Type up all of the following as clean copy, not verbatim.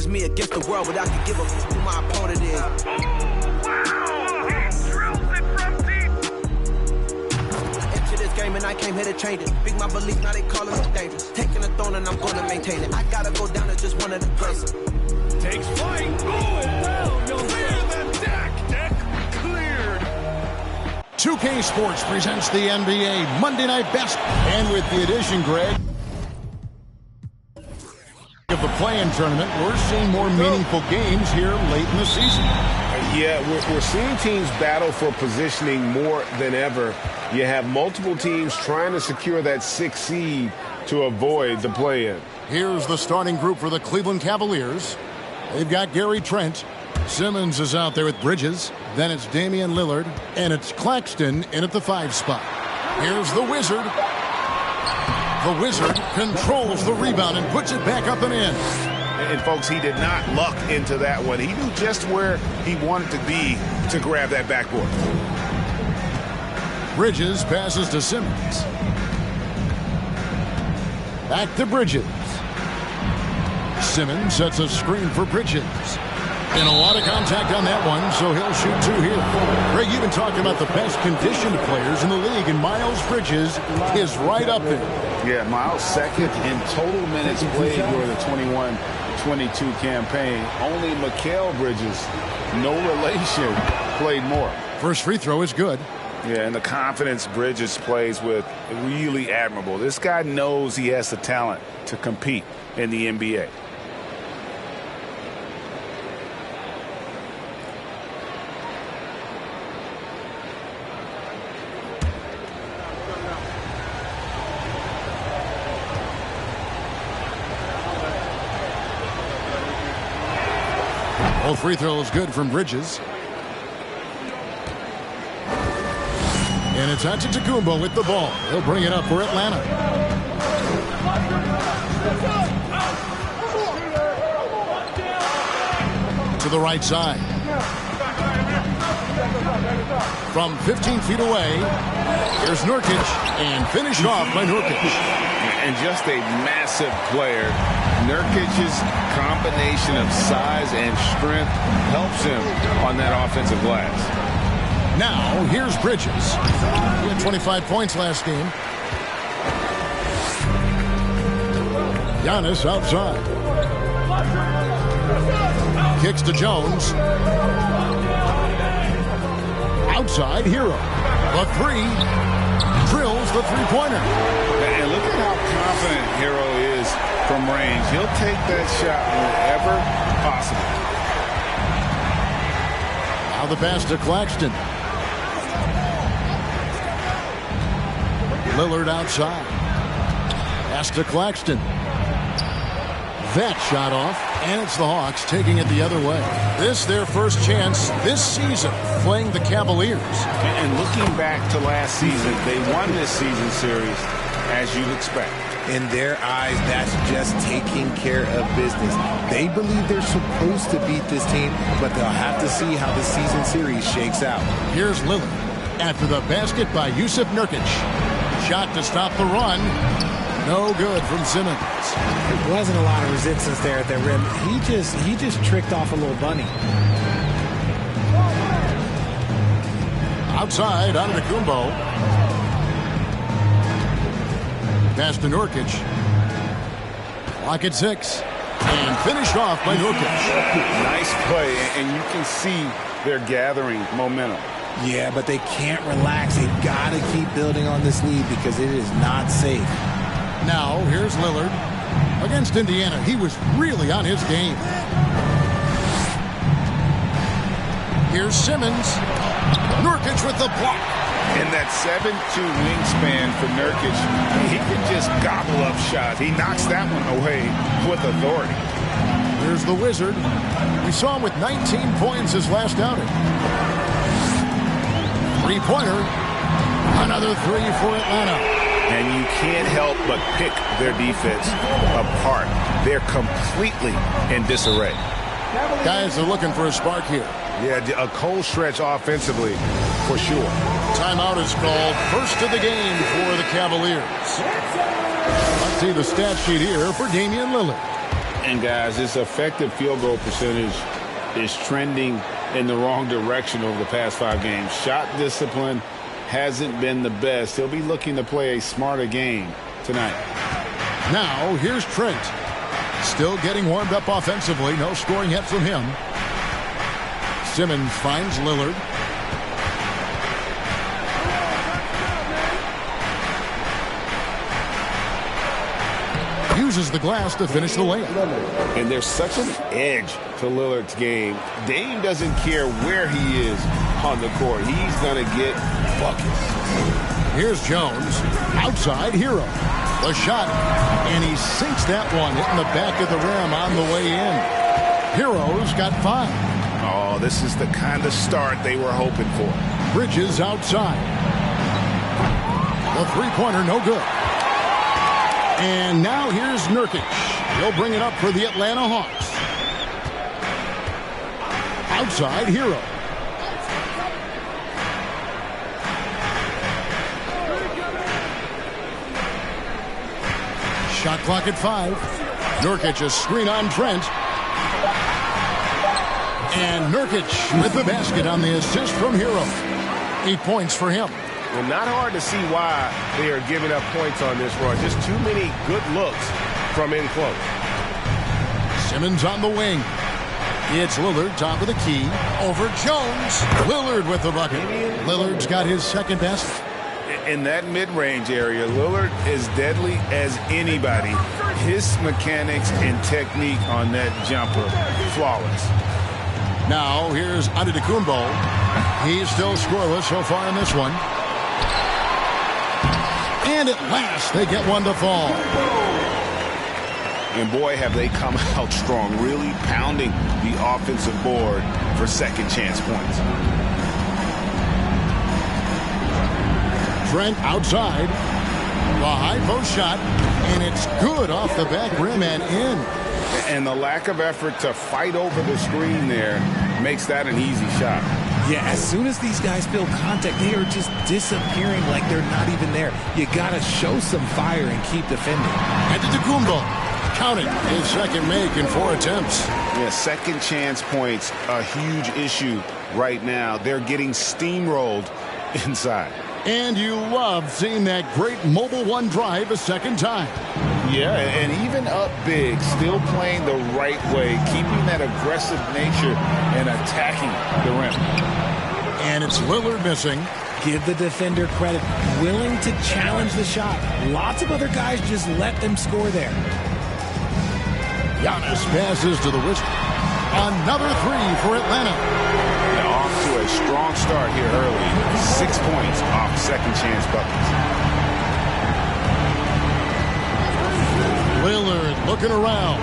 just me against the world, but I can give a f who my opponent is. Game and I came here to change it. Big my belief, now they calling me dangerous. Taking the throne and I'm gonna maintain it. I gotta go down as just one of the places. Takes flight. Oh, and down. You'll clear the deck. Deck cleared. 2K Sports presents the NBA Monday Night Best. And with the addition, Greg, of the play-in tournament, we're seeing more meaningful games here late in the season. Yeah, we're seeing teams battle for positioning more than ever. You have multiple teams trying to secure that 6th seed to avoid the play-in. Here's the starting group for the Cleveland Cavaliers. They've got Gary Trent. Simmons is out there with Bridges. Then it's Damian Lillard. And it's Claxton in at the 5 spot. Here's the Wizard. The Wizard controls the rebound and puts it back up and in. And folks, he did not luck into that one. He knew just where he wanted to be to grab that backboard. Bridges passes to Simmons. Back to Bridges. Simmons sets a screen for Bridges. And a lot of contact on that one, so he'll shoot 2 here. Greg, you've been talking about the best conditioned players in the league, and Miles Bridges is right up there. Yeah, Miles second in total minutes played during the 21-22 campaign. Only Mikal Bridges, no relation, played more. First free throw is good. Yeah, and the confidence Bridges plays with, really admirable. This guy knows he has the talent to compete in the NBA. All free throw is good from Bridges. And it's Antetokounmpo with the ball. He'll bring it up for Atlanta. To the right side. From 15 feet away, here's Nurkic, and finished off by Nurkic. And just a massive player. Nurkic's combination of size and strength helps him on that offensive glass. Now, here's Bridges. He had 25 points last game. Giannis outside. Kicks to Jones. Outside, Hero. The 3. Drills the three-pointer. And look at how confident Hero is from range. He'll take that shot wherever possible. Now the pass to Claxton. Lillard outside. Pass to Claxton. That shot off, and it's the Hawks taking it the other way. This their first chance this season playing the Cavaliers. And looking back to last season, they won this season series as you'd expect. In their eyes, that's just taking care of business. They believe they're supposed to beat this team, but they'll have to see how the season series shakes out. Here's Lillard after the basket by Jusuf Nurkic. Shot to stop the run. No good from Simmons. There wasn't a lot of resistance there at the rim. He just tricked off a little bunny. Outside, Antetokounmpo. Pass to Nurkic. Clock at 6. And finished off by Nurkic. Nice play, and you can see they're gathering momentum. Yeah, but they can't relax. They've got to keep building on this lead because it is not safe. Now, here's Lillard. Against Indiana, he was really on his game. Here's Simmons. Nurkic with the block. And that 7'2" wingspan for Nurkic, he can just gobble up shots. He knocks that one away with authority. Here's the Wizard. We saw him with 19 points his last outing. Three-pointer. Another 3 for Atlanta. And you can't help but pick their defense apart. They're completely in disarray. Guys are looking for a spark here. Yeah, a cold stretch offensively, for sure. Timeout is called. First of the game for the Cavaliers. Let's see the stat sheet here for Damian Lillard. And guys, this effective field goal percentage is trending in the wrong direction over the past 5 games. Shot discipline hasn't been the best. He'll be looking to play a smarter game tonight. Now, here's Trent. Still getting warmed up offensively. No scoring yet from him. Simmons finds Lillard. Uses the glass to finish the layup. And there's such an edge to Lillard's game. Dame doesn't care where he is on the court. He's going to get buckets. Here's Jones. Outside, Hero. The shot. And he sinks that one, hitting the back of the rim on the way in. Hero's got 5. Oh, this is the kind of start they were hoping for. Bridges outside. The three-pointer, no good. And now here's Nurkic. He'll bring it up for the Atlanta Hawks. Outside, Hero. Shot clock at 5. Nurkic a screen on Trent. And Nurkic with the basket on the assist from Hero. 8 points for him. Well, not hard to see why they are giving up points on this run. Just too many good looks from in close. Simmons on the wing. It's Lillard, top of the key. Over Jones. Lillard with the bucket. Lillard's got his second basket. In that mid-range area, Lillard is deadly as anybody. His mechanics and technique on that jumper, flawless. Now, here's Antetokounmpo. He's still scoreless so far in this one. And at last, they get one to fall. And boy, have they come out strong, really pounding the offensive board for second chance points. Trent outside. The high post shot, and it's good off the back rim and in. And the lack of effort to fight over the screen there makes that an easy shot. Yeah, as soon as these guys feel contact, they are just disappearing like they're not even there. You got to show some fire and keep defending. Antetokounmpo counting his second make in 4 attempts. Yeah, second chance points, a huge issue right now. They're getting steamrolled inside. And you love seeing that great mobile one drive a second time. Yeah, and even up big, still playing the right way, keeping that aggressive nature and attacking the rim. And it's Lillard missing. Give the defender credit. Willing to challenge the shot. Lots of other guys just let them score there. Giannis passes to the wrist. Another 3 for Atlanta. Now off to a strong start here early. 6 points off second chance buckets. Lillard looking around.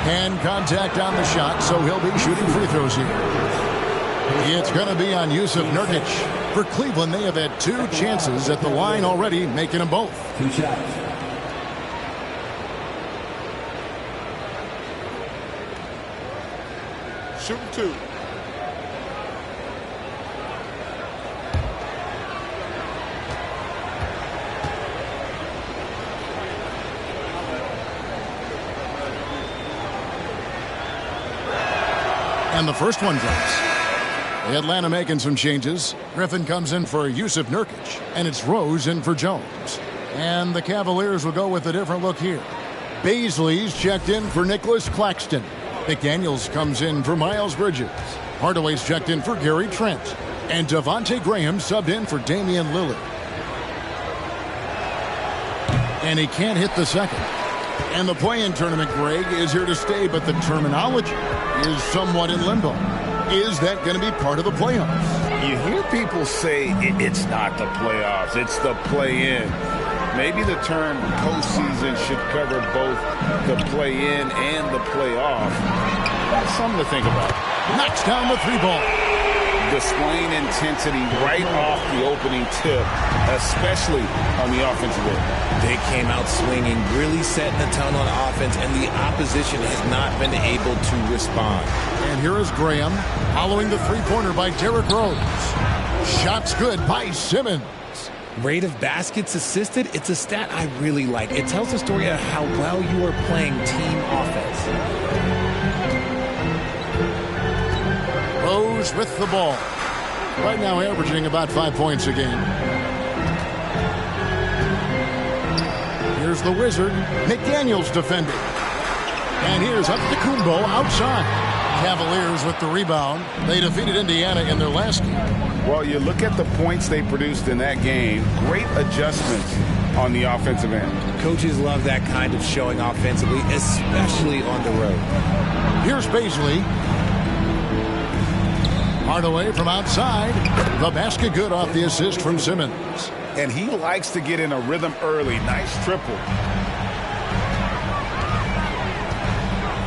Hand contact on the shot, so he'll be shooting free throws here. It's going to be on Jusuf Nurkic. For Cleveland, they have had 2 chances at the line already, making them both. 2 shots. Shooting 2. And the first one drops. Atlanta making some changes. Griffin comes in for Jusuf Nurkic, and it's Rose in for Jones. And the Cavaliers will go with a different look here. Baisley's checked in for Nicholas Claxton. McDaniels comes in for Miles Bridges. Hardaway's checked in for Gary Trent. And Devontae Graham subbed in for Damian Lillard. And he can't hit the second. And the play-in tournament, Greg, is here to stay, but the terminology is somewhat in limbo. Is that going to be part of the playoffs? You hear people say it's not the playoffs, it's the play-in. Maybe the term postseason should cover both the play-in and the playoff. That's something to think about. Knocks down the 3-ball. Displaying intensity right off the opening tip, especially on the offensive end. They came out swinging, really setting the tone on offense, and the opposition has not been able to respond. And here is Graham following the 3-pointer by Derrick Rose. Shots good by Simmons. Rate of baskets assisted, it's a stat I really like. It tells the story of how well you are playing team offense. Rose with the ball. Right now averaging about 5 points a game. Here's the Wizard. McDaniels defending. And here's Antetokounmpo outside. Cavaliers with the rebound. They defeated Indiana in their last game. Well, you look at the points they produced in that game. Great adjustments on the offensive end. Coaches love that kind of showing offensively, especially on the road. Here's Baisley. Hardaway from outside. The basket good off the assist from Simmons. And he likes to get in a rhythm early. Nice triple.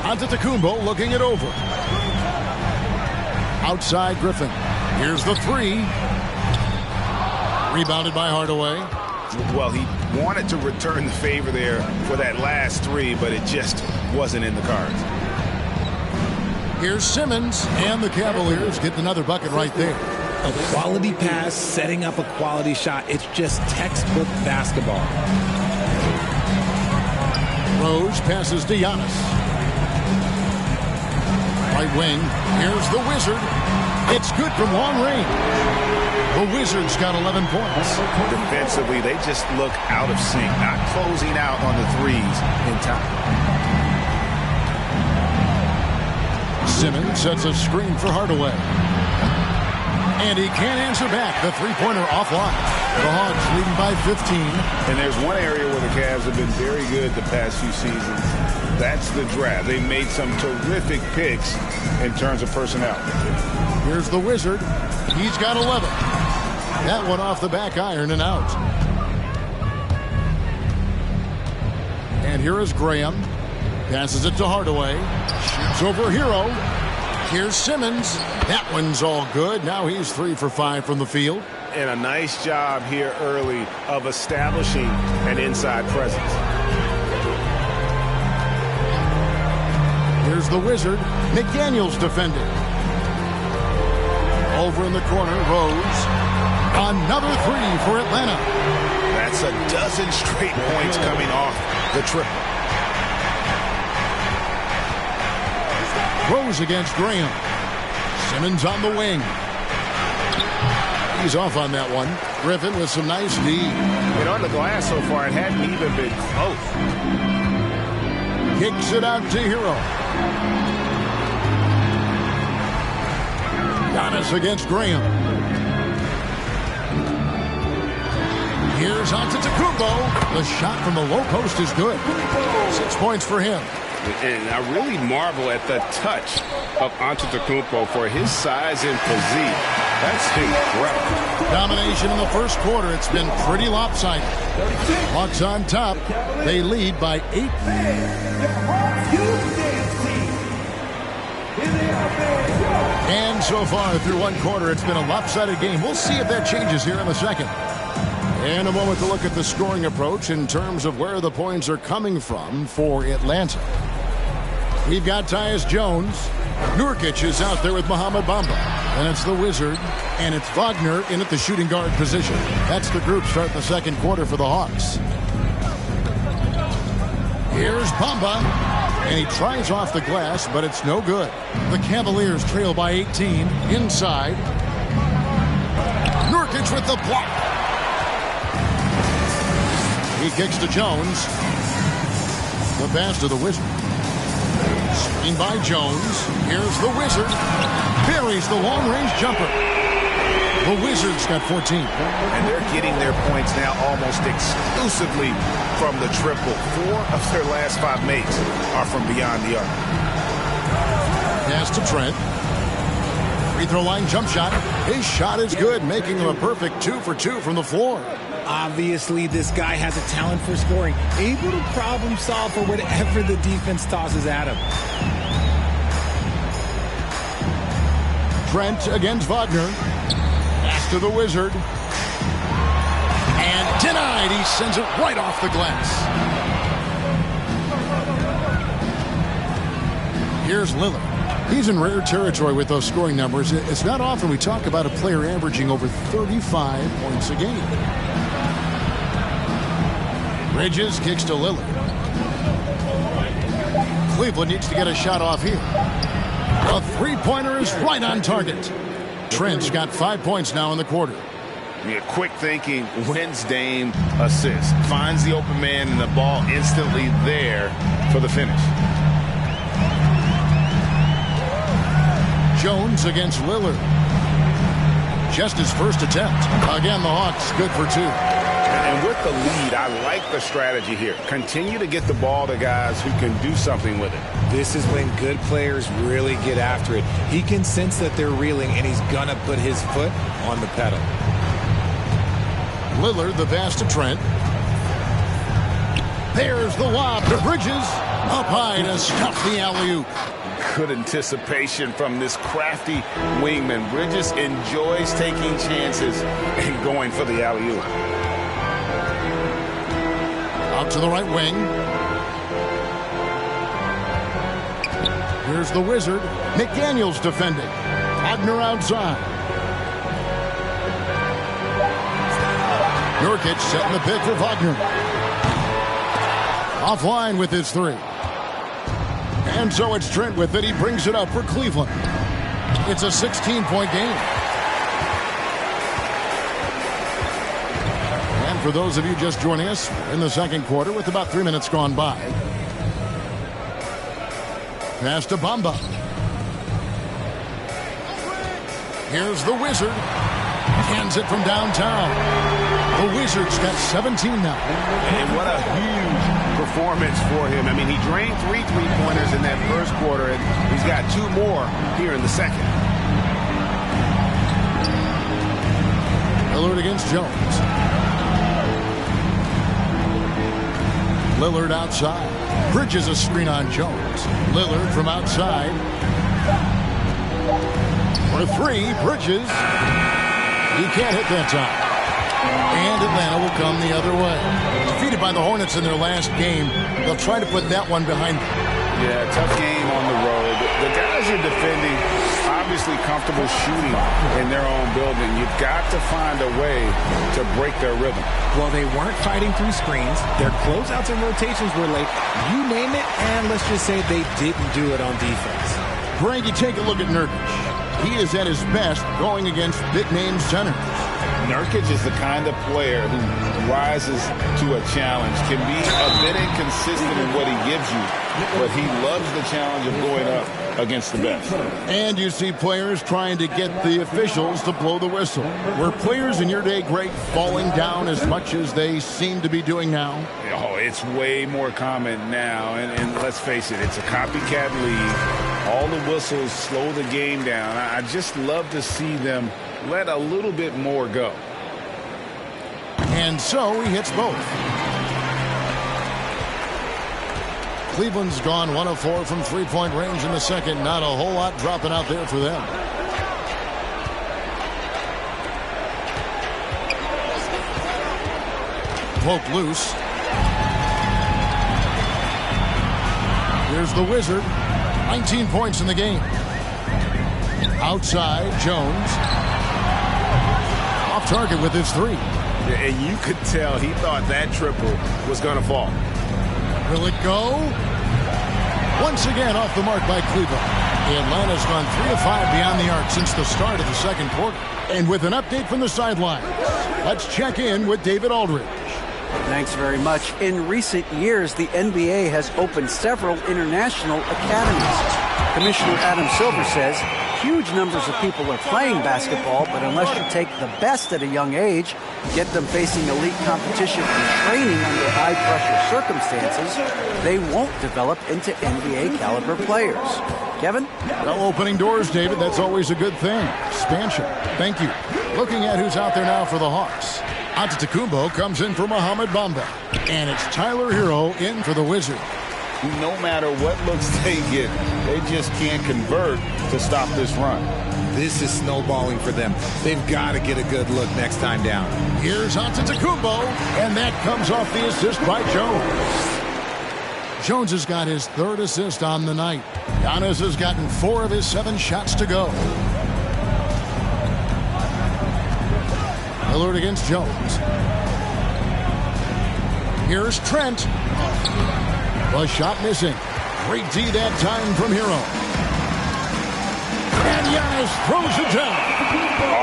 Antetokounmpo looking it over. Outside Griffin. Here's the three. Rebounded by Hardaway. Well, he wanted to return the favor there for that last three, but it just wasn't in the cards. Here's Simmons, and the Cavaliers get another bucket right there. A quality pass, setting up a quality shot. It's just textbook basketball. Rose passes to Giannis. Right wing. Here's the Wizard. It's good from long range. The Wizards got 11 points. Defensively, they just look out of sync, not closing out on the threes in time. Simmons sets a screen for Hardaway. And he can't answer back. The three-pointer offline. The Hawks leading by 15. And there's one area where the Cavs have been very good the past few seasons. That's the draft. They made some terrific picks in terms of personnel. Here's the Wizard. He's got 11. That one off the back iron and out. And here is Graham. Passes it to Hardaway. Shoots over Hero. Here's Simmons. That one's all good. Now he's 3 for 5 from the field. And a nice job here early of establishing an inside presence. Here's the Wizard. McDaniels defending. Over in the corner, Rose. Another three for Atlanta. That's a dozen straight points coming off the triple. Rose against Graham. Simmons on the wing. He's off on that one. Griffin with some nice D. And on the glass so far, it hadn't even been close. Kicks it out to Hero. Giannis against Graham. Here's Antetokounmpo. The shot from the low post is good. 6 points for him. And I really marvel at the touch of Antetokounmpo for his size and physique. That's incredible. Domination in the first quarter. It's been pretty lopsided. Hawks on top. They lead by 8. And so far through one quarter, it's been a lopsided game. We'll see if that changes here in the second. And a moment to look at the scoring approach in terms of where the points are coming from for Atlanta. We've got Tyus Jones. Nurkic is out there with Mohamed Bamba. And it's the Wizard. And it's Wagner in at the shooting guard position. That's the group starting the second quarter for the Hawks. Here's Bamba. And he tries off the glass, but it's no good. The Cavaliers trail by 18. Inside. Nurkic with the block. He kicks to Jones. The pass to the Wizard. Screen by Jones. Here's the Wizard. Buries the long-range jumper. The Wizards got 14. And they're getting their points now almost exclusively from the triple. 4 of their last 5 makes are from beyond the arc. Pass to Trent. Free throw line jump shot. His shot is good, making him a perfect 2 for 2 from the floor. Obviously, this guy has a talent for scoring, able to problem solve for whatever the defense tosses at him. Trent against Wagner. Pass to the Wizard. And denied. He sends it right off the glass. Here's Lillard. He's in rare territory with those scoring numbers. It's not often we talk about a player averaging over 35 points a game. Bridges kicks to Lillard. Cleveland needs to get a shot off here. A three-pointer is right on target. Trent's got 5 points now in the quarter. Yeah, quick thinking, wins Dame assist. Finds the open man and the ball instantly there for the finish. Jones against Lillard. Just his first attempt. Again, the Hawks good for 2. And with the lead, I like the strategy here. Continue to get the ball to guys who can do something with it. This is when good players really get after it. He can sense that they're reeling, and he's going to put his foot on the pedal. Lillard, the pass to Trent. There's the lob to Bridges. Up high to stuff the alley-oop. Good anticipation from this crafty wingman. Bridges enjoys taking chances and going for the alley-oop. Out to the right wing. Here's the Wizard. McDaniels defending. Wagner outside. Nurkic setting the pick for Wagner. Offline with his 3. And so it's Trent with it. He brings it up for Cleveland. It's a 16-point game. And for those of you just joining us, in the second quarter with about 3 minutes gone by. Pass to Bamba. Here's the Wizard. Hands it from downtown. The Wizards got 17 now. And what a huge performance for him. I mean, he drained 3 three-pointers in that first quarter, and he's got 2 more here in the second. Lillard against Jones. Lillard outside. Bridges a screen on Jones. Lillard from outside. For 3, Bridges. He can't hit that time. And Atlanta will come the other way. Defeated by the Hornets in their last game. They'll try to put that one behind them. Yeah, tough game on the road. The guys are defending, obviously comfortable shooting in their own building. You've got to find a way to break their rhythm. Well, they weren't fighting through screens. Their closeouts and rotations were late. You name it, and let's just say they didn't do it on defense. Greg, you take a look at Nurkic. He is at his best going against big-name centers. Nurkic is the kind of player who rises to a challenge, can be a bit inconsistent in what he gives you, but he loves the challenge of going up against the best. And you see players trying to get the officials to blow the whistle. Were players in your day, Greg, falling down as much as they seem to be doing now? Oh, it's way more common now, and let's face it, it's a copycat league. All the whistles slow the game down. I just love to see them let a little bit more go. And so he hits both. Cleveland's gone 1 of 4 from three-point range in the second. Not a whole lot dropping out there for them. Poked loose. Here's the Wizard. 19 points in the game. Outside, Jones. Off target with his 3. And you could tell he thought that triple was going to fall. Will it go? Once again off the mark by Cleveland. Atlanta's gone 3 of 5 beyond the arc since the start of the second quarter. And with an update from the sidelines, let's check in with David Aldridge. Thanks very much. In recent years, the NBA has opened several international academies. Commissioner Adam Silver says huge numbers of people are playing basketball, but unless you take the best at a young age, get them facing elite competition and training under high-pressure circumstances, they won't develop into NBA-caliber players. Kevin? Well, opening doors, David, that's always a good thing. Expansion. Thank you. Looking at who's out there now for the Hawks. Antetokounmpo comes in for Mohamed Bamba. And it's Tyler Hero in for the Wizard. No matter what looks they get, they just can't convert to stop this run. This is snowballing for them. They've got to get a good look next time down. Here's Antetokounmpo, and that comes off the assist by Jones. Jones has got his 3rd assist on the night. Giannis has gotten 4 of his 7 shots to go. Lillard against Jones. Here's Trent. The shot missing. Great D that time from Hero. And Giannis throws it down.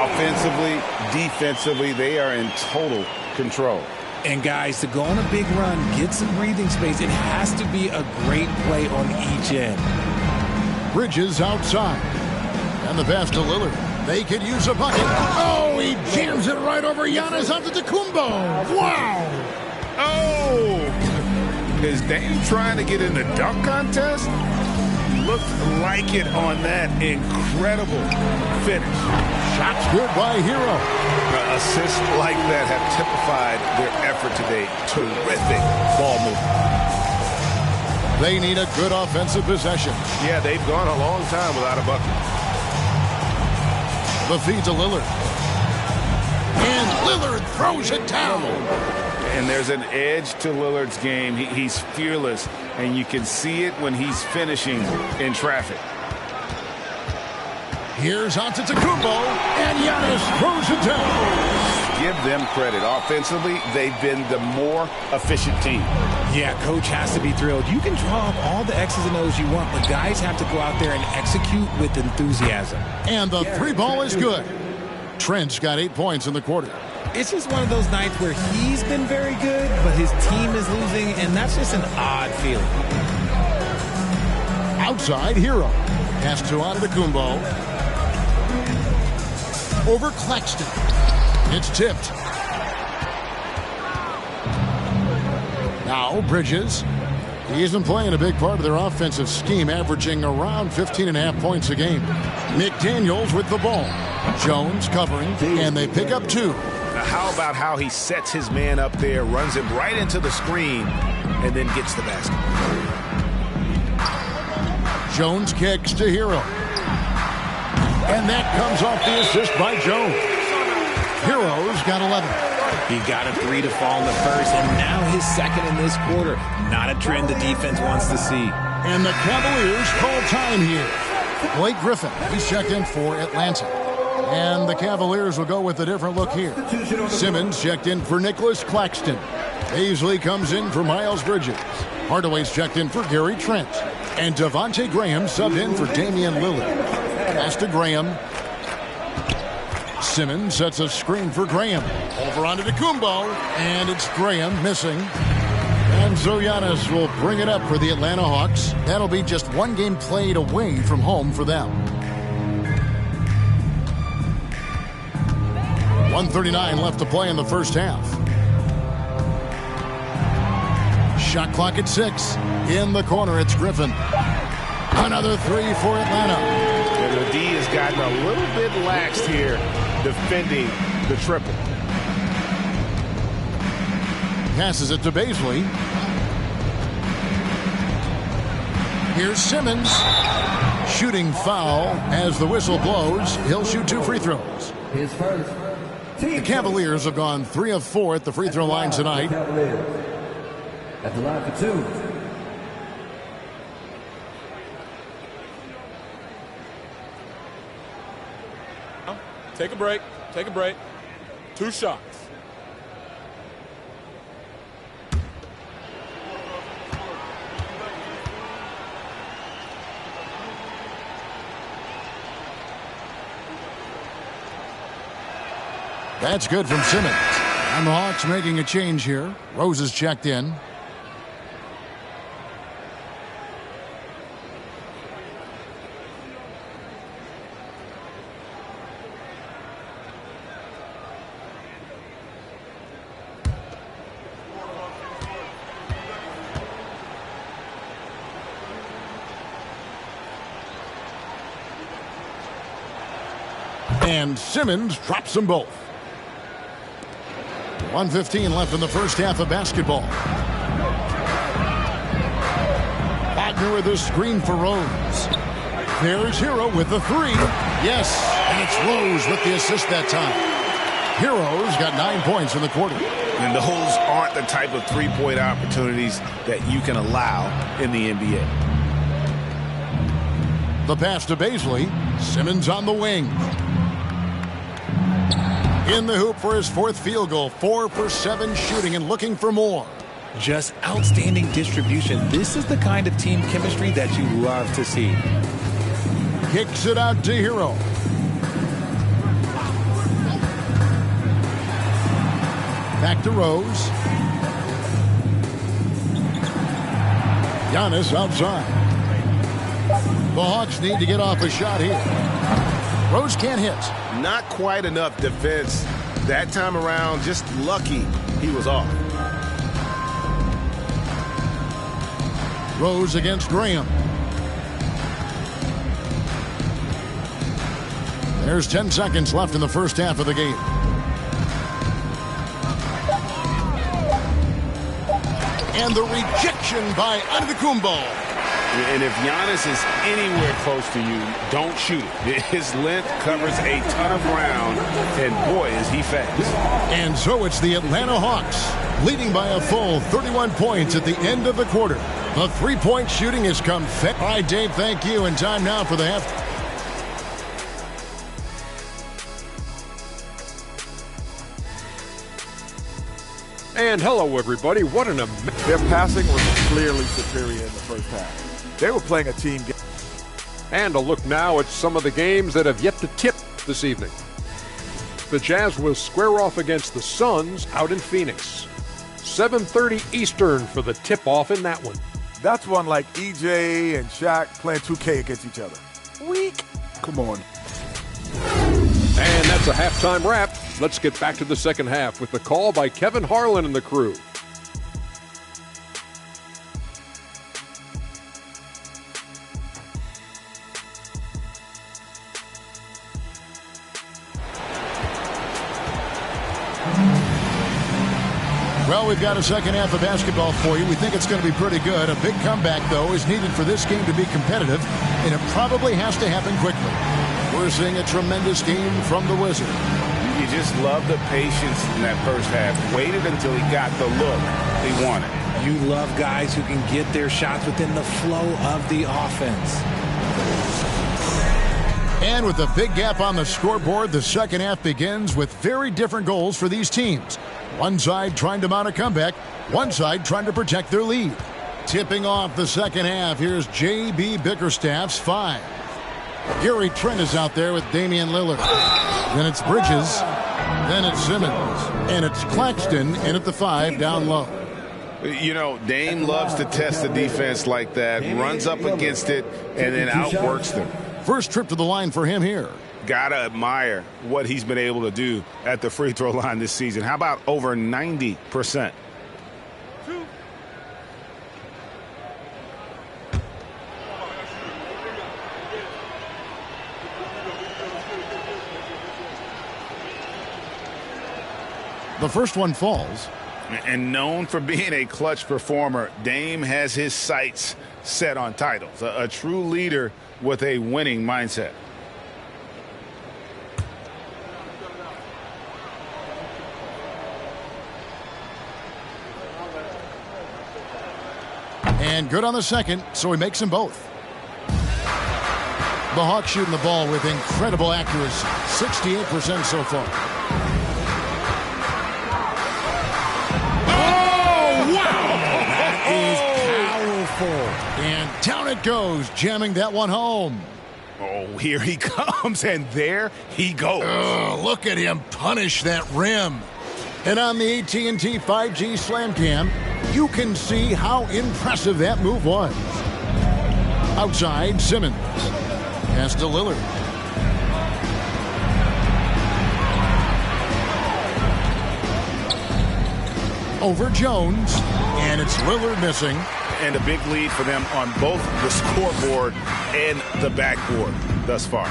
Offensively, defensively, they are in total control. And guys, to go on a big run, get some breathing space, it has to be a great play on each end. Bridges outside. And the pass to Lillard. They could use a bucket. Oh, he jams it right over Giannis Antetokounmpo. Wow. Oh! Is Dame trying to get in the dunk contest? Looked like it on that incredible finish. Shots good by Hero. Assists like that have typified their effort today. Terrific ball movement. They need a good offensive possession. Yeah, they've gone a long time without a bucket. The feed to Lillard. And Lillard throws it down. And there's an edge to Lillard's game. He's fearless, and you can see it when he's finishing in traffic. Here's Antetokounmpo, and Giannis throws it down. Give them credit. Offensively, they've been the more efficient team. Yeah, coach has to be thrilled. You can draw up all the X's and O's you want, but guys have to go out there and execute with enthusiasm. And the three ball is good. Trent's got 8 points in the quarter. It's just one of those nights where he's been very good, but his team is losing, and that's just an odd feeling. Outside, Hero. Pass to Antetokounmpo. Over Claxton. It's tipped. Now Bridges. He isn't playing a big part of their offensive scheme, averaging around 15.5 points a game. McDaniels with the ball. Jones covering, and they pick up 2. Now, how about how he sets his man up there, runs him right into the screen, and then gets the basket. Jones kicks to Hero. And that comes off the assist by Jones. Hero's got 11. He got a 3 to fall in the first, and now his second in this quarter. Not a trend the defense wants to see. And the Cavaliers call time here. Blake Griffin, he's checked in for Atlanta. And the Cavaliers will go with a different look here. Simmons checked in for Nicholas Claxton. Paisley comes in for Miles Bridges. Hardaway's checked in for Gary Trent. And Devontae Graham subbed in for Damian Lillard. Pass to Graham. Simmons sets a screen for Graham. Over onto Antetokounmpo. And it's Graham missing. And so Giannis will bring it up for the Atlanta Hawks. That'll be just one game played away from home for them. 1:39 left to play in the first half. Shot clock at 6. In the corner, it's Griffin. Another 3 for Atlanta. And the D has gotten a little bit laxed here defending the triple. Passes it to Paisley. Here's Simmons. Shooting foul as the whistle blows. He'll shoot 2 free throws. His first. The Cavaliers have gone 3 of 4 at the free throw line tonight. At the line for 2. Take a break. Take a break. 2 shots. That's good from Simmons. And the Hawks making a change here. Rose is checked in. And Simmons drops them both. 1:15 left in the first half of basketball. Wagner with a screen for Rose. There's Hero with the 3. Yes, and it's Rose with the assist that time. Hero's got 9 points in the quarter. And those aren't the type of three-point opportunities that you can allow in the NBA. The pass to Paisley. Simmons on the wing. In the hoop for his 4th field goal. 4 for 7 shooting and looking for more. Just outstanding distribution. This is the kind of team chemistry that you love to see. Kicks it out to Hero. Back to Rose. Giannis outside. The Hawks need to get off a shot here. Rose can't hit. Not quite enough defense that time around. Just lucky he was off. Rose against Graham. There's 10 seconds left in the first half of the game. And the rejection by Antetokounmpo. And if Giannis is anywhere close to you, don't shoot it. His length covers a ton of ground, and boy, is he fast. And so it's the Atlanta Hawks, leading by a full 31 points at the end of the quarter. The three-point shooting has come fit. All right, Dave, thank you. And time now for the half. And hello, everybody. What an Their passing was clearly superior in the first half. They were playing a team game. And a look now at some of the games that have yet to tip this evening. The Jazz will square off against the Suns out in Phoenix. 7:30 Eastern for the tip-off in that one. That's one like EJ and Shaq playing 2K against each other. Weak. Come on. And that's a halftime wrap. Let's get back to the second half with the call by Kevin Harlan and the crew. Well, we've got a second half of basketball for you. We think it's going to be pretty good. A big comeback, though, is needed for this game to be competitive, and it probably has to happen quickly. We're seeing a tremendous game from the Wizard. You just love the patience in that first half. Waited until he got the look he wanted. You love guys who can get their shots within the flow of the offense. And with a big gap on the scoreboard, the second half begins with very different goals for these teams. One side trying to mount a comeback, one side trying to protect their lead. Tipping off the second half, here's J.B. Bickerstaff's 5. Gary Trent is out there with Damian Lillard. Then it's Bridges. Then it's Simmons. And it's Claxton in at the 5 down low. You know, Dame loves to test the defense like that, runs up against it, and then outworks them. First trip to the line for him here. Gotta admire what he's been able to do at the free throw line this season. How about over 90%? The first one falls. And known for being a clutch performer, Dame has his sights set on titles. A true leader with a winning mindset. And good on the second, so he makes them both. The Hawks shooting the ball with incredible accuracy, 68% so far. Oh, wow! That is powerful. And down it goes, jamming that one home. Oh, here he comes, and there he goes. Oh, look at him punish that rim. And on the AT&T 5G Slam Cam, you can see how impressive that move was. Outside, Simmons. Pass to Lillard. Over Jones. And it's Lillard missing. And a big lead for them on both the scoreboard and the backboard thus far.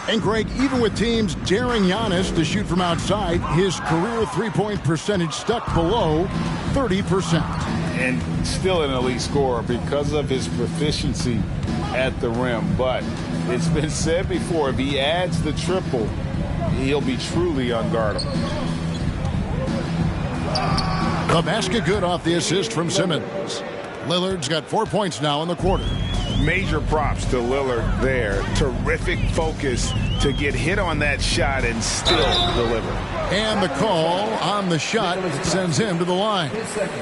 And Greg, even with teams daring Giannis to shoot from outside, his career three-point percentage stuck below 30%. And still an elite scorer because of his proficiency at the rim. But it's been said before, if he adds the triple, he'll be truly unguardable. The basket good off the assist from Simmons. Lillard's got 4 points now in the quarter. Major props to Lillard there. Terrific focus to get hit on that shot and still deliver. And the call on the shot sends him to the line.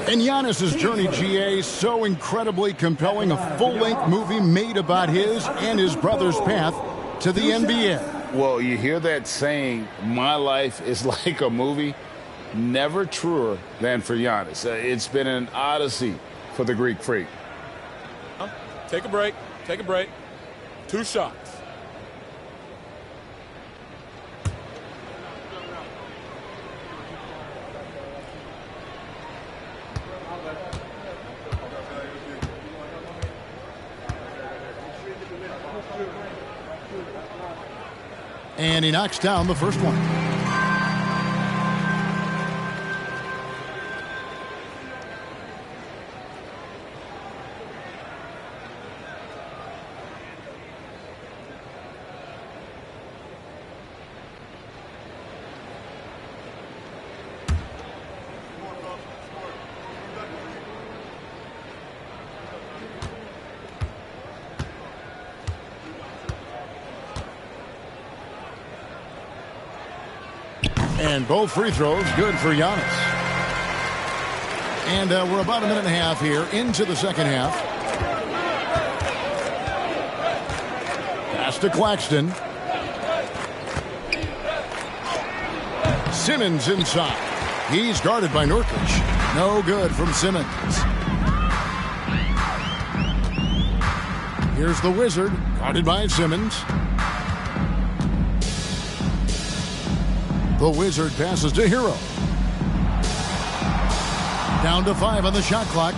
And Giannis's journey, GA, so incredibly compelling. A full-length movie made about his and his brother's path to the NBA. Well, you hear that saying, my life is like a movie. Never truer than for Giannis. It's been an odyssey for the Greek Freak. Take a break. Take a break. 2 shots. And he knocks down the first one. And both free throws good for Giannis. And we're about a minute and a half here into the second half. Pass to Claxton. Simmons inside. He's guarded by Nurkic. No good from Simmons. Here's the Wizard, guarded by Simmons. The Wizard passes to Hero. Down to 5 on the shot clock.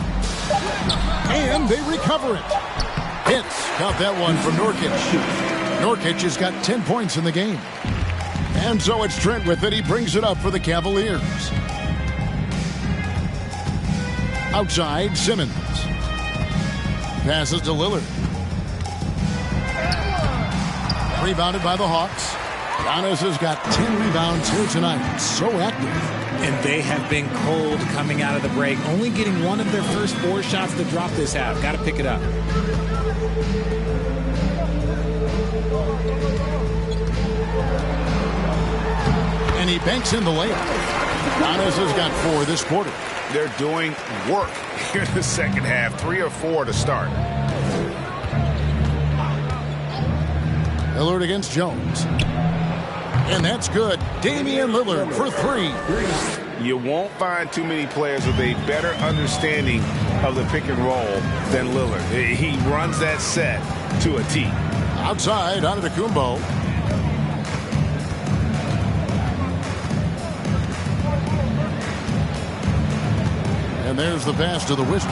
And they recover it. Hits. Got that one from Nurkic. Nurkic has got 10 points in the game. And so it's Trent with it. He brings it up for the Cavaliers. Outside, Simmons. Passes to Lillard. Rebounded by the Hawks. Giannis has got 10 rebounds here tonight. So active. And they have been cold coming out of the break. Only getting one of their first 4 shots to drop this half. Got to pick it up. And he banks in the layup. Giannis has got 4 this quarter. They're doing work here in the second half. 3 or 4 to start. Lillard against Jones. And that's good. Damian Lillard for 3. You won't find too many players with a better understanding of the pick and roll than Lillard. He runs that set to a T. Outside, Antetokounmpo. And there's the pass to the Wizard.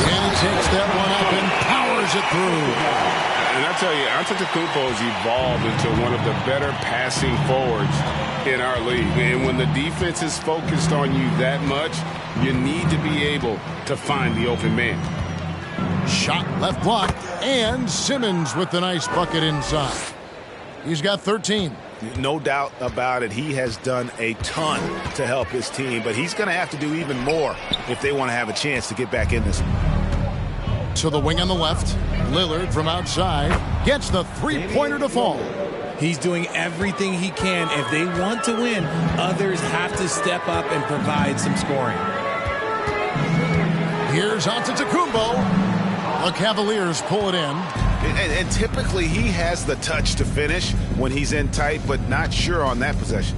And he takes that one up and powers it through. And I tell you, Antetokounmpo has evolved into one of the better passing forwards in our league. And when the defense is focused on you that much, you need to be able to find the open man. Shot left block, and Simmons with the nice bucket inside. He's got 13. No doubt about it. He has done a ton to help his team, but he's going to have to do even more if they want to have a chance to get back in this one. To the wing on the left. Lillard from outside gets the three-pointer to fall. He's doing everything he can. If they want to win, others have to step up and provide some scoring. Here's Antetokounmpo. The Cavaliers pull it in. And typically he has the touch to finish when he's in tight, but not sure on that possession.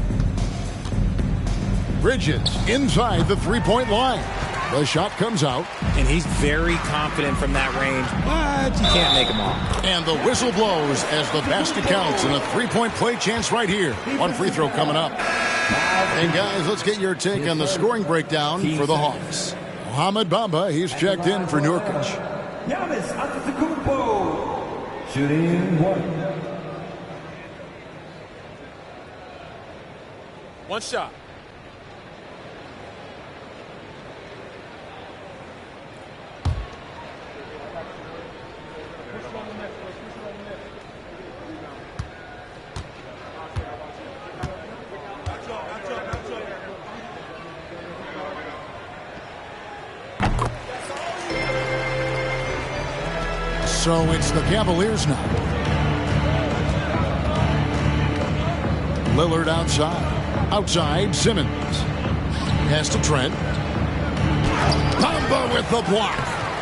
Bridges inside the three-point line. The shot comes out. And he's very confident from that range, but you can't make him off. And the whistle blows as the basket counts, and a three-point play chance right here. One free throw coming up. And guys, let's get your take on the scoring breakdown for the Hawks. Mohamed Bamba, he's checked in for Nurkic. Giannis Antetokounmpo, shooting 1. One shot. So it's the Cavaliers now. Lillard outside. Outside, Simmons. Pass to Trent. Bamba with the block.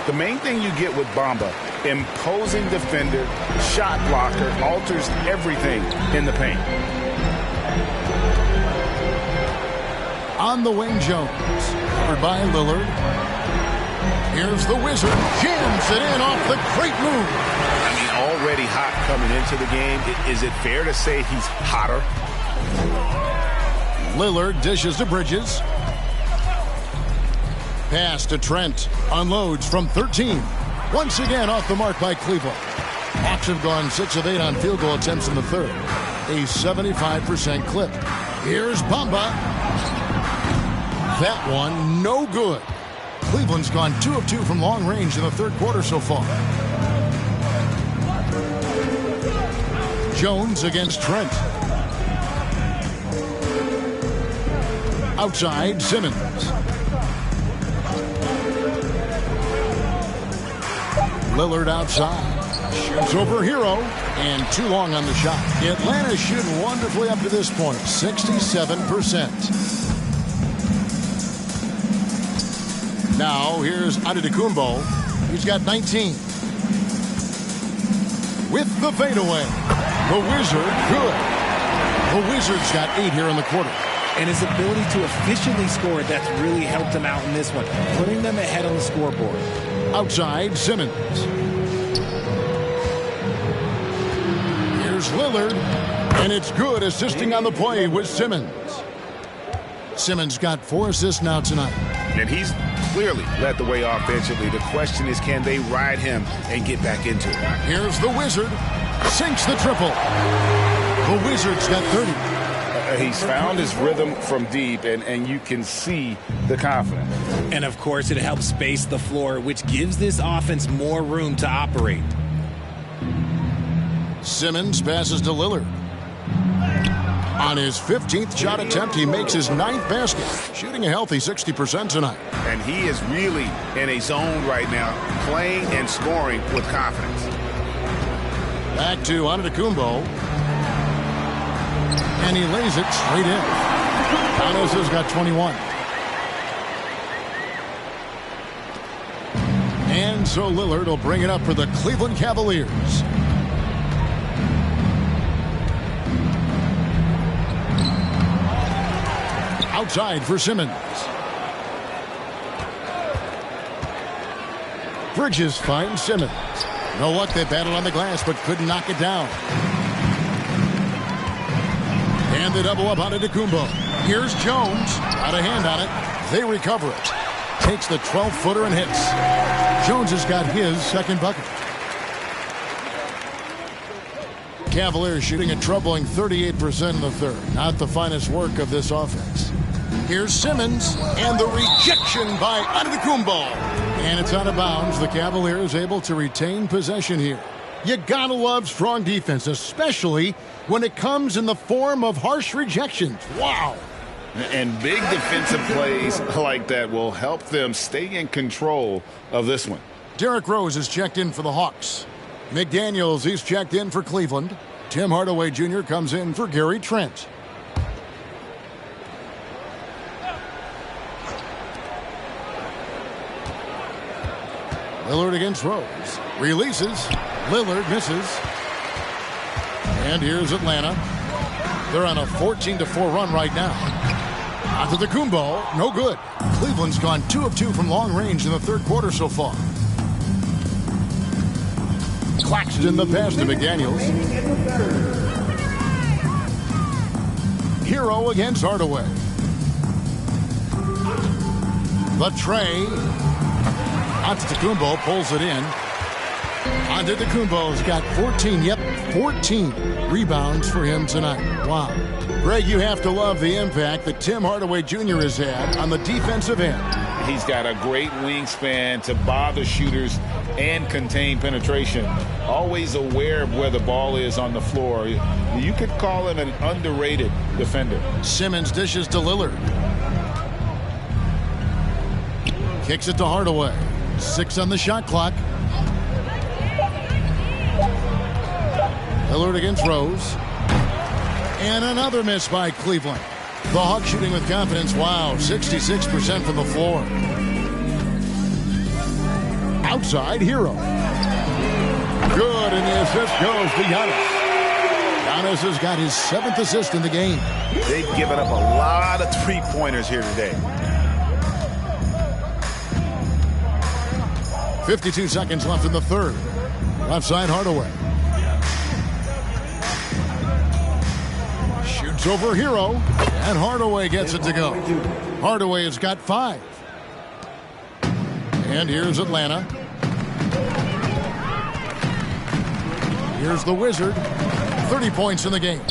The main thing you get with Bamba, imposing defender, shot blocker, alters everything in the paint. On the wing, Jones. Covered by Lillard. Here's the Wizard. Jams it in off the great move. I mean, already hot coming into the game. Is it fair to say he's hotter? Lillard dishes to Bridges. Pass to Trent. Unloads from 13. Once again off the mark by Cleveland. Hawks have gone 6 of 8 on field goal attempts in the third. A 75% clip. Here's Bamba. That one, no good. Cleveland's gone 2 of 2 from long range in the third quarter so far. Jones against Trent. Outside, Simmons. Lillard outside. Shoots over Hero. And too long on the shot. Atlanta shooting wonderfully up to this point. 67%. Now, here's Antetokounmpo. He's got 19. With the fadeaway. The Wizard, good. The Wizard's got 8 here in the quarter. And his ability to efficiently score, that's really helped him out in this one, putting them ahead on the scoreboard. Outside, Simmons. Here's Lillard. And it's good, assisting on the play with Simmons. Simmons got 4 assists now tonight. And he's clearly led the way offensively. The question is, can they ride him and get back into it? Here's the Wizard. Sinks the triple. The Wizard's got 30. He's found his rhythm from deep, and you can see the confidence. And, of course, it helps space the floor, which gives this offense more room to operate. Simmons passes to Lillard. On his 15th shot attempt, he makes his 9th basket, shooting a healthy 60% tonight. And he is really in a zone right now, playing and scoring with confidence. Back to Antetokounmpo. And he lays it straight in. Giannis has got 21. And so Lillard will bring it up for the Cleveland Cavaliers. Outside for Simmons. Bridges finds Simmons. No luck, they battled on the glass but couldn't knock it down. And they double up on Antetokounmpo. Here's Jones. Got a hand on it. They recover it. Takes the 12-footer and hits. Jones has got his second bucket. Cavaliers shooting a troubling 38% in the third. Not the finest work of this offense. Here's Simmons. And the rejection by Antetokounmpo. And it's out of bounds. The Cavaliers able to retain possession here. You gotta love strong defense, especially when it comes in the form of harsh rejections. Wow. And big defensive plays like that will help them stay in control of this one. Derrick Rose is checked in for the Hawks. McDaniels, he's checked in for Cleveland. Tim Hardaway Jr. comes in for Gary Trent. Lillard against Rose. Releases. Lillard misses. And here's Atlanta. They're on a 14-4 run right now. Antetokounmpo, no good. Cleveland's gone 2 of 2 from long range in the third quarter so far. Claxton the pass to McDaniels. Hero against Hardaway. The tray. Antetokounmpo pulls it in. Antetokounmpo's got 14 rebounds for him tonight. Wow. Greg, you have to love the impact that Tim Hardaway Jr. has had on the defensive end. He's got a great wingspan to bother shooters and contain penetration. Always aware of where the ball is on the floor. You could call him an underrated defender. Simmons dishes to Lillard. Kicks it to Hardaway. 6 on the shot clock. Lillard against Rose. And another miss by Cleveland. The Hawks shooting with confidence. Wow, 66% from the floor. Outside, Hero. Good, and the assist goes to Giannis. Giannis has got his 7th assist in the game. They've given up a lot of three-pointers here today. 52 seconds left in the third. Left side, Hardaway. Shoots over Hero, and Hardaway gets it to go. Hardaway has got 5. And here's Atlanta. Here's the Wizard. 30 points in the game.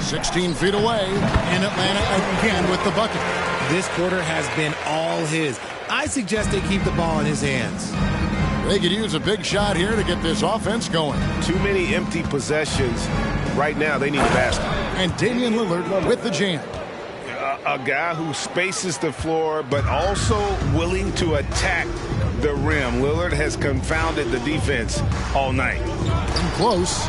16 feet away, and Atlanta again with the bucket. This quarter has been all his. I suggest they keep the ball in his hands. They could use a big shot here to get this offense going. Too many empty possessions. Right now, they need a basket. And Damian Lillard with the jam. A guy who spaces the floor, but also willing to attack the rim. Lillard has confounded the defense all night. And close.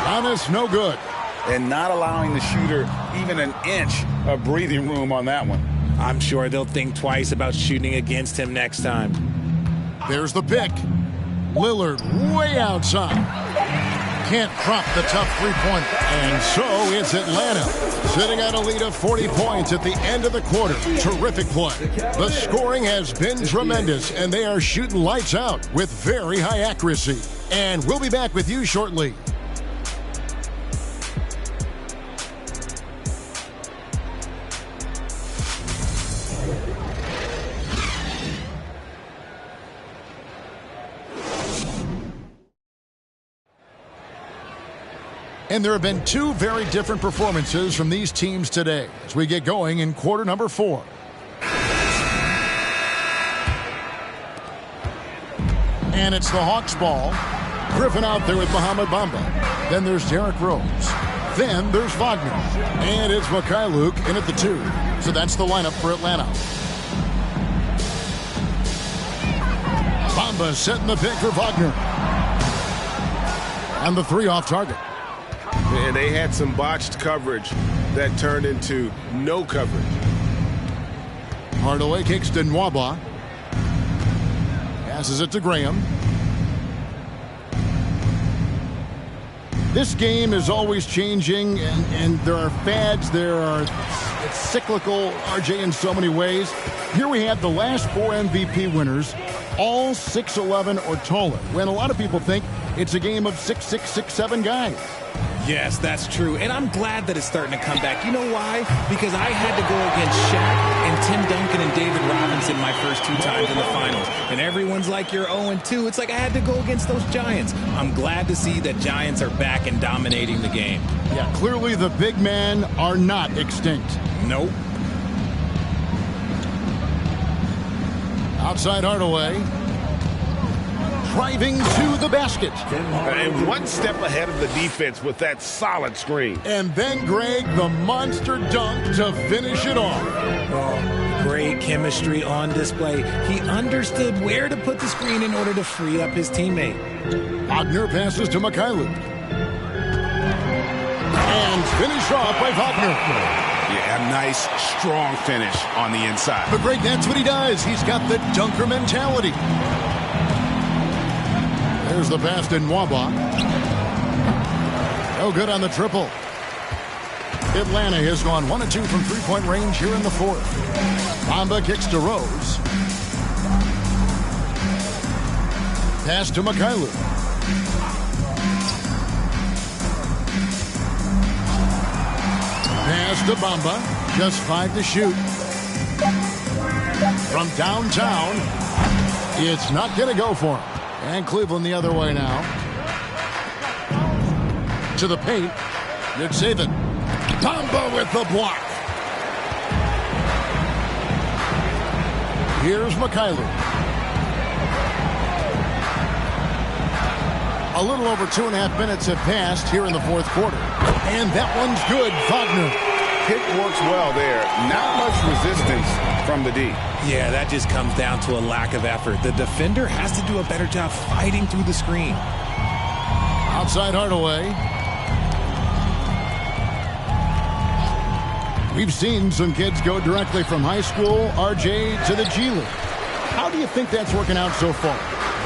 Giannis, no good. And not allowing the shooter even an inch of breathing room on that one. I'm sure they'll think twice about shooting against him next time. There's the pick. Lillard way outside. Can't drop the tough three-pointer. And so it's Atlanta, sitting at a lead of 40 points at the end of the quarter. Terrific play. The scoring has been tremendous, and they are shooting lights out with very high accuracy. And we'll be back with you shortly. And there have been 2 very different performances from these teams today as we get going in quarter number 4. And it's the Hawks ball. Griffin out there with Mohamed Bamba. Then there's Derrick Rose. Then there's Wagner. And it's Mikhailuk in at the 2. So that's the lineup for Atlanta. Bamba setting the pick for Wagner. And the 3 off target. And they had some botched coverage that turned into no coverage. Hardaway kicks to Nwaba. Passes it to Graham. This game is always changing, and there are fads. It's cyclical, RJ, in so many ways. Here we have the last 4 MVP winners, all 6'11" or taller, when a lot of people think it's a game of 6'6", 6'7" guys. Yes, that's true. And I'm glad that it's starting to come back. You know why? Because I had to go against Shaq and Tim Duncan and David Robinson my first 2 times in the finals. And everyone's like, you're 0-2. It's like I had to go against those Giants. I'm glad to see that Giants are back and dominating the game. Yeah, clearly the big men are not extinct. Nope. Outside Hardaway. Driving to the basket. And 1 step ahead of the defense with that solid screen. And then Greg, the monster dunk to finish it off. Oh, great chemistry on display. He understood where to put the screen in order to free up his teammate. Wagner passes to Mikhailuk. And finished off by Wagner. Yeah, a nice, strong finish on the inside. But Greg, that's what he does. He's got the dunker mentality. There's the pass to Nwaba. No good on the triple. Atlanta has gone 1 of 2 from three-point range here in the 4th. Bamba kicks to Rose. Pass to Mikhailuk. Pass to Bamba. Just 5 to shoot. From downtown, it's not going to go for him. And Cleveland the other way now. To the paint. Nick Saban. Bamba with the block. Here's Mikhailuk. A little over 2.5 minutes have passed here in the 4th quarter. And that one's good. Wagner. Pick works well there. Not much resistance from the D. Yeah, that just comes down to a lack of effort. The defender has to do a better job fighting through the screen. Outside Hardaway. We've seen some kids go directly from high school, RJ, to the G League. How do you think that's working out so far?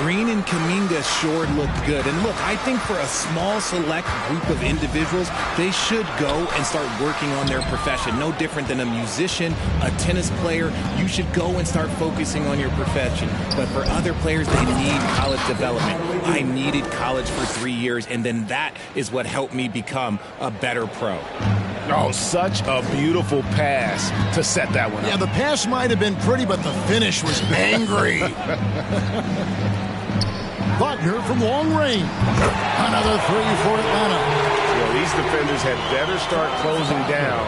Green and Kuminga sure looked good. And look, I think for a small select group of individuals, they should go and start working on their profession. No different than a musician, a tennis player. You should go and start focusing on your profession. But for other players, they need college development. I needed college for 3 years, and then that is what helped me become a better pro. Oh, such a beautiful pass to set that one up. Yeah, the pass might have been pretty, but the finish was angry. Wagner from long range. Another three for Atlanta. Well, these defenders had better start closing down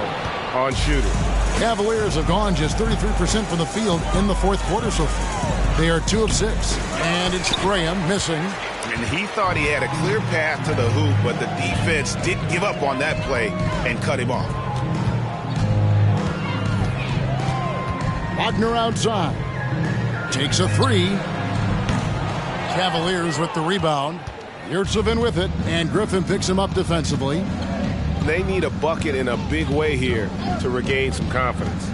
on shooting. Cavaliers have gone just 33% from the field in the fourth quarter so far. They are 2 of 6. And it's Graham missing. And he thought he had a clear path to the hoop, but the defense didn't give up on that play and cut him off. Wagner outside. Takes a 3. Cavaliers with the rebound. Yurtseven with it, and Griffin picks him up defensively. They need a bucket in a big way here to regain some confidence.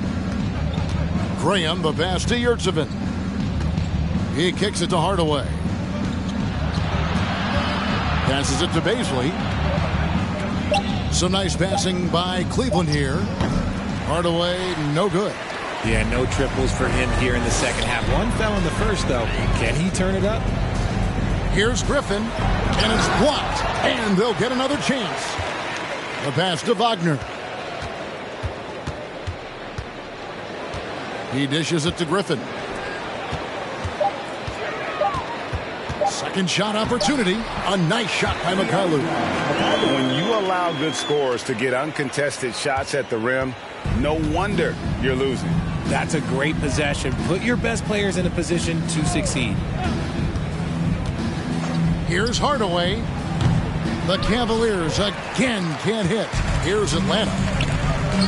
Graham, the pass to Yurtseven. He kicks it to Hardaway. Passes it to Bazley. Some nice passing by Cleveland here. Hardaway, no good. Yeah, no triples for him here in the second half. One fell in the first, though. Can he turn it up? Here's Griffin, and it's blocked, and they'll get another chance. The pass to Wagner. He dishes it to Griffin. Second shot opportunity. A nice shot by Mikhailuk. When you allow good scorers to get uncontested shots at the rim, no wonder you're losing. That's a great possession. Put your best players in a position to succeed. Here's Hardaway. The Cavaliers again can't hit. Here's Atlanta.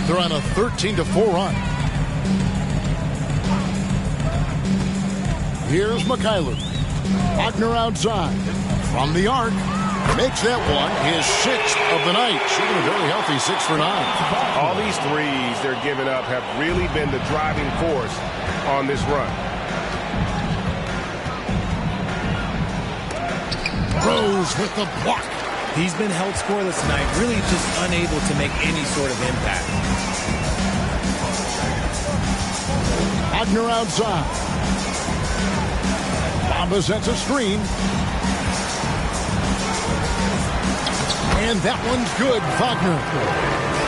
They're on a 13-4 run. Here's Mikhailuk. Wagner outside. From the arc. Makes that one his 6th of the night. Shooting a very healthy 6 for 9. All these threes they're giving up have really been the driving force on this run. Rose with the block. He's been held scoreless tonight, really just unable to make any sort of impact. Wagner outside. Bamba sets a screen. And that one's good, Wagner.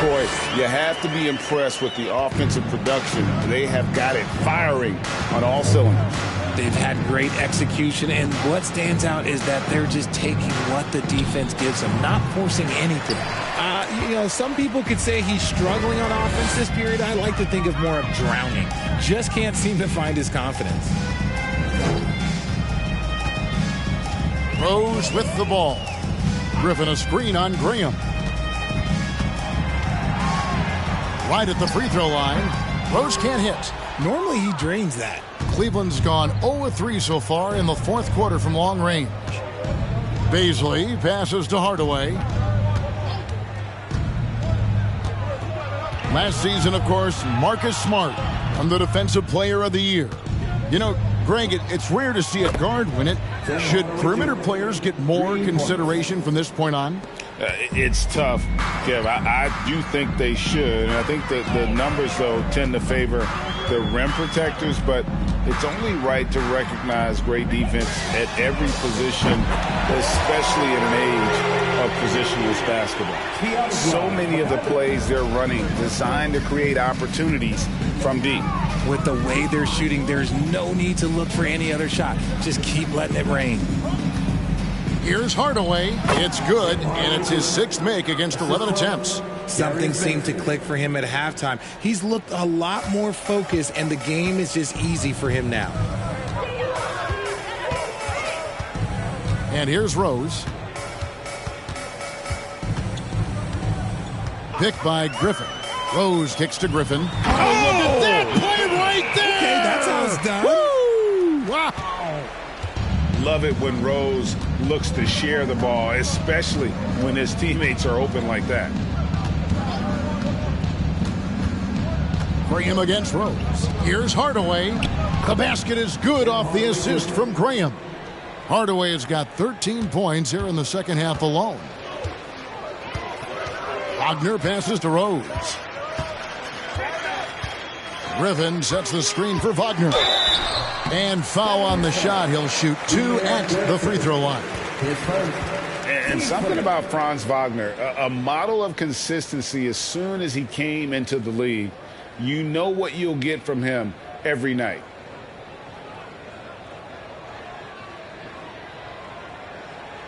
Boy, you have to be impressed with the offensive production. They have got it firing on all cylinders. They've had great execution, and what stands out is that they're just taking what the defense gives them, not forcing anything. Some people could say he's struggling on offense this period. I like to think of more of drowning. Just can't seem to find his confidence. Rose with the ball. Griffin a screen on Graham. Right at the free throw line. Rose can't hit. Normally he drains that. Cleveland's gone 0-3 so far in the fourth quarter from long range. Bazley passes to Hardaway. Last season, of course, Marcus Smart won the Defensive Player of the Year. You know, Greg, it's rare to see a guard win it. Should perimeter players get more consideration from this point on? It's tough, Kev. I do think they should. And I think that the numbers, though, tend to favor the rim protectors, but it's only right to recognize great defense at every position, especially in an age of positionless basketball. So many of the plays they're running designed to create opportunities from deep. With the way they're shooting, there's no need to look for any other shot. Just keep letting it rain. Here's Hardaway. It's good, and it's his 6th make against 11 attempts. Something seemed to click for him at halftime. He's looked a lot more focused, and the game is just easy for him now. And here's Rose. Picked by Griffin. Rose kicks to Griffin. Oh, look at that play right there! Okay, that's how it's done. Woo! Wow! Love it when Rose looks to share the ball, especially when his teammates are open like that. Graham against Rose. Here's Hardaway. The basket is good off the assist from Graham. Hardaway has got 13 points here in the second half alone. Wagner passes to Rose. Griffin sets the screen for Wagner. And foul on the shot. He'll shoot 2 at the free throw line. And something about Franz Wagner, a model of consistency. As soon as he came into the league, you know what you'll get from him every night.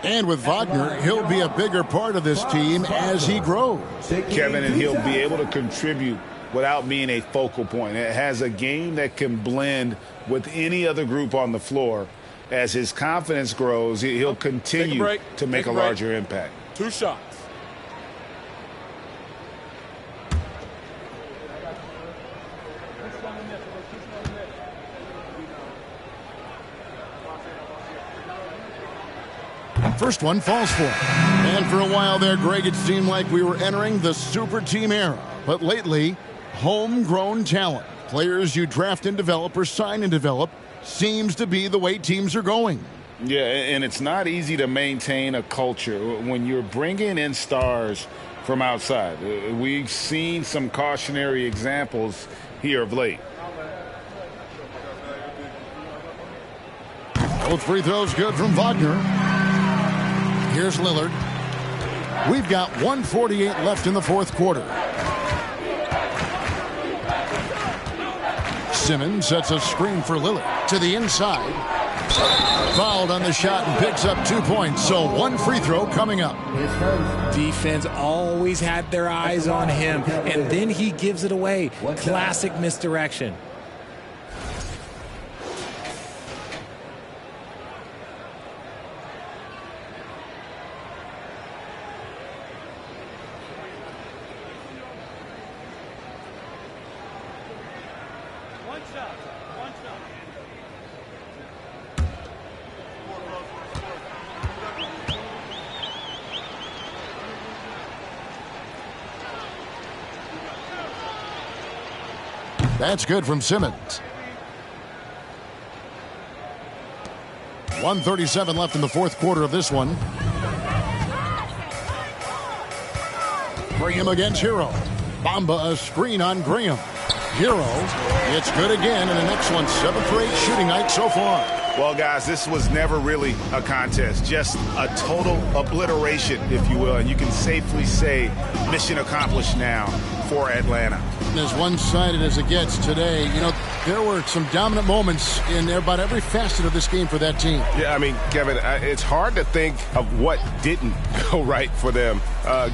And with Wagner, he'll be a bigger part of this team as he grows. Kevin, and he'll be able to contribute without being a focal point. It has a game that can blend with any other group on the floor. As his confidence grows, he'll continue to make a larger impact. 2 shots. First one falls for him. And for a while there, Greg, it seemed like we were entering the super team era. But lately, homegrown talent, players you draft and develop or sign and develop, seems to be the way teams are going. Yeah, and it's not easy to maintain a culture when you're bringing in stars from outside. We've seen some cautionary examples here of late. Both free throws good from Wagner. Here's Lillard. We've got 1:48 left in the fourth quarter. Simmons sets a screen for Lillard to the inside. Fouled on the shot and picks up 2 points. So 1 free throw coming up. Defense always had their eyes on him, and then he gives it away. Classic misdirection. That's good from Simmons. 1:37 left in the fourth quarter of this one. Graham against Hero. Bamba a screen on Graham. Hero, it's good again, and an excellent 7 for 8 shooting night so far. Well, guys, this was never really a contest, just a total obliteration, if you will. And you can safely say mission accomplished now for Atlanta. As one-sided as it gets today, you know, there were some dominant moments in about every facet of this game for that team. Yeah, I mean, Kevin, it's hard to think of what didn't go right for them.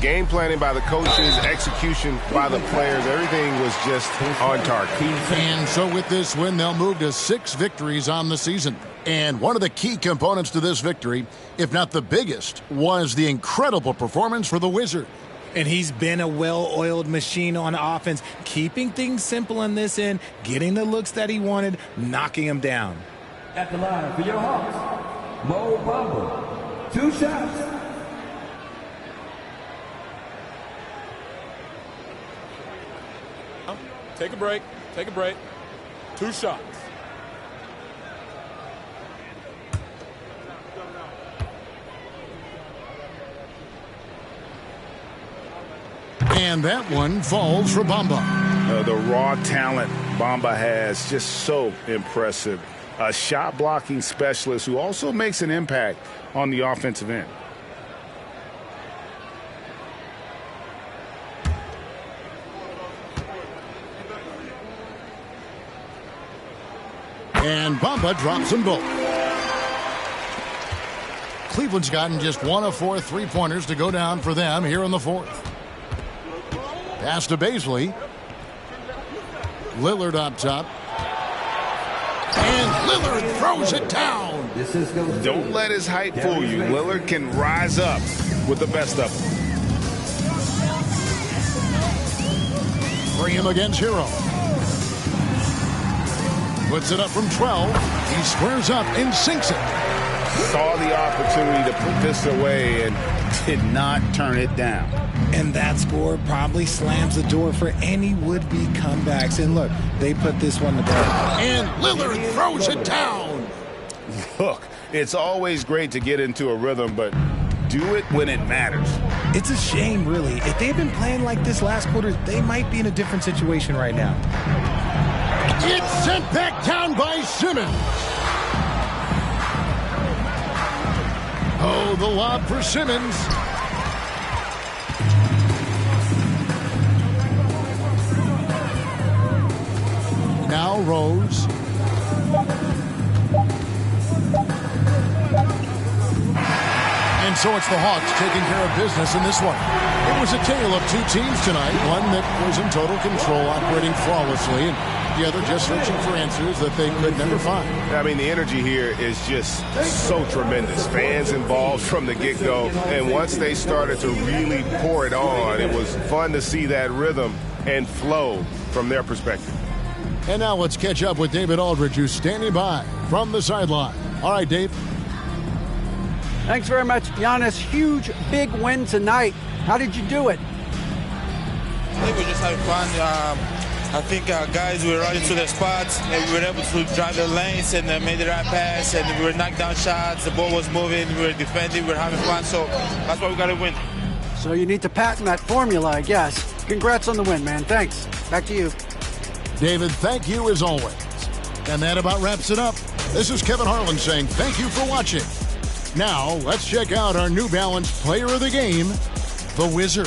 Game planning by the coaches, execution by the players, everything was just on target. And so with this win, they'll move to 6 victories on the season. And one of the key components to this victory, if not the biggest, was the incredible performance for the Wizard. And he's been a well-oiled machine on offense, keeping things simple on this end, getting the looks that he wanted, knocking them down. At the line for your Hawks, Mo Bamba. 2 shots. Take a break. Take a break. 2 shots. And that one falls for Bamba. The raw talent Bamba has, just so impressive. A shot blocking specialist who also makes an impact on the offensive end. And Bamba drops them both. Cleveland's gotten just 1 of 4 3-pointers to go down for them here in the fourth. Pass to Baisley. Lillard up top. And Lillard throws it down. Don't let his height fool you. Lillard can rise up with the best of them. Graham against Hero. Puts it up from 12. He squares up and sinks it. saw the opportunity to put this away and did not turn it down. And that score probably slams the door for any would-be comebacks. And look, they put this one to bed. And Lillard throws it down. Look, it's always great to get into a rhythm, but do it when it matters. It's a shame, really. If they've been playing like this last quarter, they might be in a different situation right now. It's sent back down by Simmons. Oh, the lob for Simmons. Now Rose. And so it's the Hawks taking care of business in this one. It was a tale of two teams tonight. One that was in total control, operating flawlessly, and the other just searching for answers that they could never find. I mean, the energy here is just so tremendous. Fans involved from the get-go. And once they started to really pour it on, it was fun to see that rhythm and flow from their perspective. And now let's catch up with David Aldridge, who's standing by from the sideline. All right, Dave. Thanks very much, Giannis. Huge, big win tonight. How did you do it? I think we're just having fun. I think guys were running to their spots, and we were able to drive the lanes and made the right pass, and we were knocking down shots. The ball was moving. We were defending. We were having fun. So that's why we got to win. So you need to patent that formula, I guess. Congrats on the win, man. Thanks. Back to you. David, thank you as always. And that about wraps it up. This is Kevin Harlan saying thank you for watching. Now, let's check out our New Balance player of the game, the Wizard.